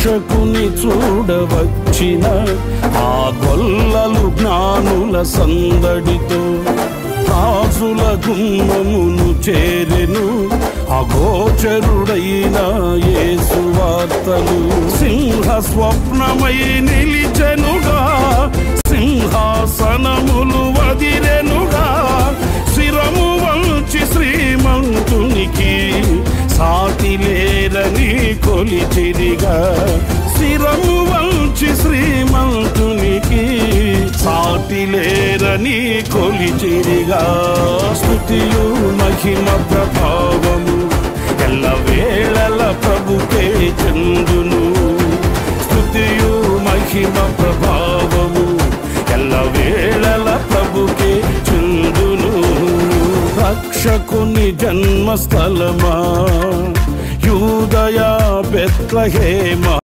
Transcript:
రక్షకుని చూడవచ్చిన ఆ గొల్లలు జ్ఞానుల సందడితో రాజుల గుమ్మమును చేరెను అగోచరుడైన యేసు వార్తలు. సింహ స్వప్నమై నిలిచెనుగా, సింహాసనములు వదిరెనుగా, శిరము వంచి శ్రీమంతునికి సాటి లేరని కొలిచిరిగా. శిరము వంచి శ్రీమంతునికి సాటి లేరని కొలిచిరిగా. స్తుతియు మహిమ ప్రభావము ఎల్లవేళల ప్రభుకే చెందును. స్తుతియు మహిమ ప్రభావము ఎల్లవేళల ప్రభుకే చెందును. రక్షకుని జన్మస్థలమా యూదయ బెత్లెహేమ